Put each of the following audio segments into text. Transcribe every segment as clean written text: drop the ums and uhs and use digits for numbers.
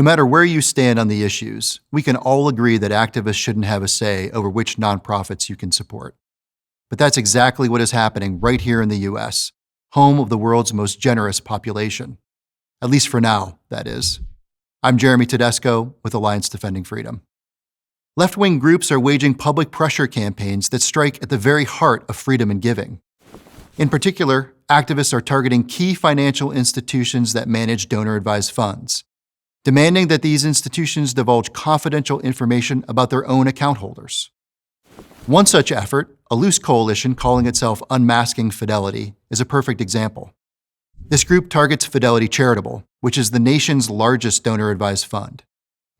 No matter where you stand on the issues, we can all agree that activists shouldn't have a say over which nonprofits you can support. But that's exactly what is happening right here in the US, home of the world's most generous population. At least for now, that is. I'm Jeremy Tedesco with Alliance Defending Freedom. Left-wing groups are waging public pressure campaigns that strike at the very heart of freedom and giving. In particular, activists are targeting key financial institutions that manage donor-advised funds, demanding that these institutions divulge confidential information about their own account holders. One such effort, a loose coalition calling itself Unmasking Fidelity, is a perfect example. This group targets Fidelity Charitable, which is the nation's largest donor-advised fund.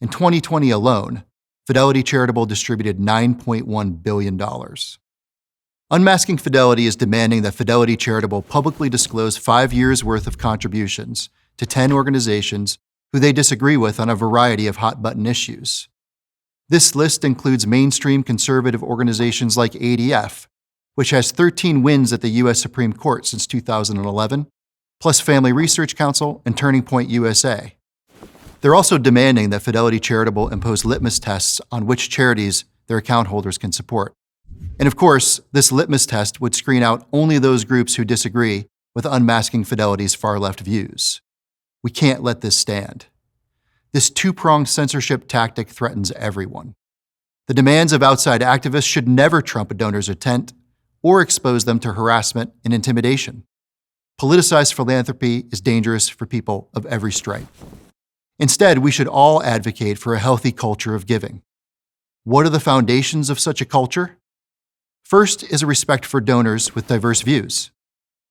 In 2020 alone, Fidelity Charitable distributed $9.1 billion. Unmasking Fidelity is demanding that Fidelity Charitable publicly disclose 5 years' worth of contributions to 10 organizations who they disagree with on a variety of hot-button issues. This list includes mainstream conservative organizations like ADF, which has 13 wins at the U.S. Supreme Court since 2011, plus Family Research Council and Turning Point USA. They're also demanding that Fidelity Charitable impose litmus tests on which charities their account holders can support. And of course, this litmus test would screen out only those groups who disagree with Unmasking Fidelity's far-left views. We can't let this stand. This two-pronged censorship tactic threatens everyone. The demands of outside activists should never trump a donor's intent or expose them to harassment and intimidation. Politicized philanthropy is dangerous for people of every stripe. Instead, we should all advocate for a healthy culture of giving. What are the foundations of such a culture? First is a respect for donors with diverse views.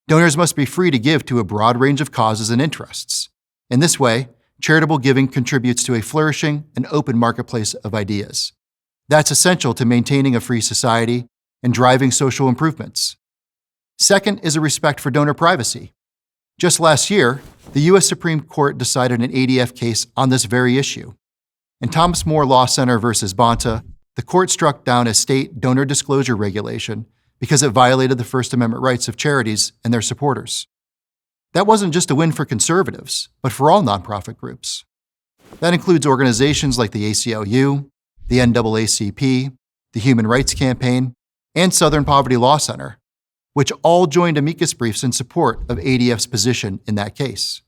Donors must be free to give to a broad range of causes and interests. In this way, charitable giving contributes to a flourishing and open marketplace of ideas. That's essential to maintaining a free society and driving social improvements. Second is a respect for donor privacy. Just last year, the U.S. Supreme Court decided an ADF case on this very issue. In Thomas More Law Center versus Bonta, the court struck down a state donor disclosure regulation because it violated the First Amendment rights of charities and their supporters. That wasn't just a win for conservatives, but for all nonprofit groups. That includes organizations like the ACLU, the NAACP, the Human Rights Campaign, and Southern Poverty Law Center, which all joined amicus briefs in support of ADF's position in that case.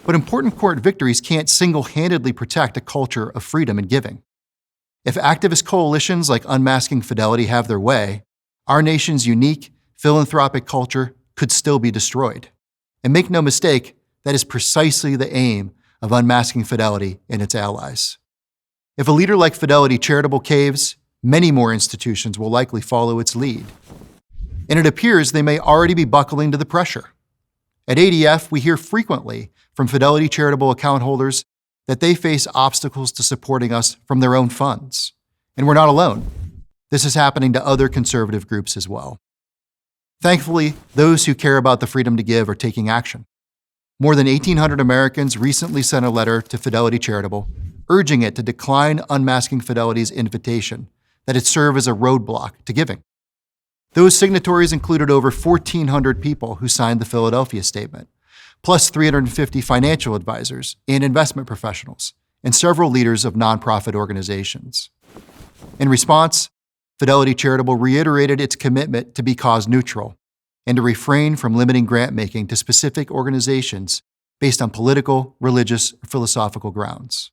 But important court victories can't single-handedly protect a culture of freedom and giving. If activist coalitions like Unmasking Fidelity have their way, our nation's unique philanthropic culture could still be destroyed. And make no mistake, that is precisely the aim of Unmasking Fidelity and its allies. If a leader like Fidelity Charitable caves, many more institutions will likely follow its lead. And it appears they may already be buckling to the pressure. At ADF, we hear frequently from Fidelity Charitable account holders that they face obstacles to supporting us from their own funds. And we're not alone. This is happening to other conservative groups as well. Thankfully, those who care about the freedom to give are taking action. More than 1,800 Americans recently sent a letter to Fidelity Charitable, urging it to decline Unmasking Fidelity's invitation that it serve as a roadblock to giving. Those signatories included over 1,400 people who signed the Philadelphia Statement, plus 350 financial advisors and investment professionals, and several leaders of nonprofit organizations. In response, Fidelity Charitable reiterated its commitment to be cause neutral and to refrain from limiting grant-making to specific organizations based on political, religious, or philosophical grounds.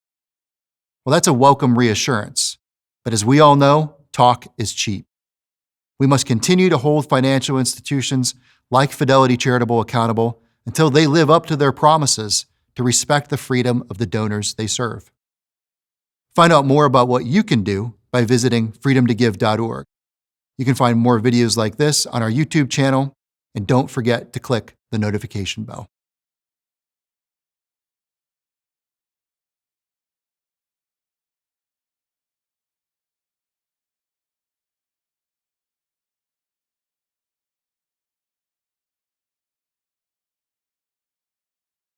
Well, that's a welcome reassurance, but as we all know, talk is cheap. We must continue to hold financial institutions like Fidelity Charitable accountable until they live up to their promises to respect the freedom of the donors they serve. Find out more about what you can do by visiting freedomtogive.org. You can find more videos like this on our YouTube channel, and don't forget to click the notification bell.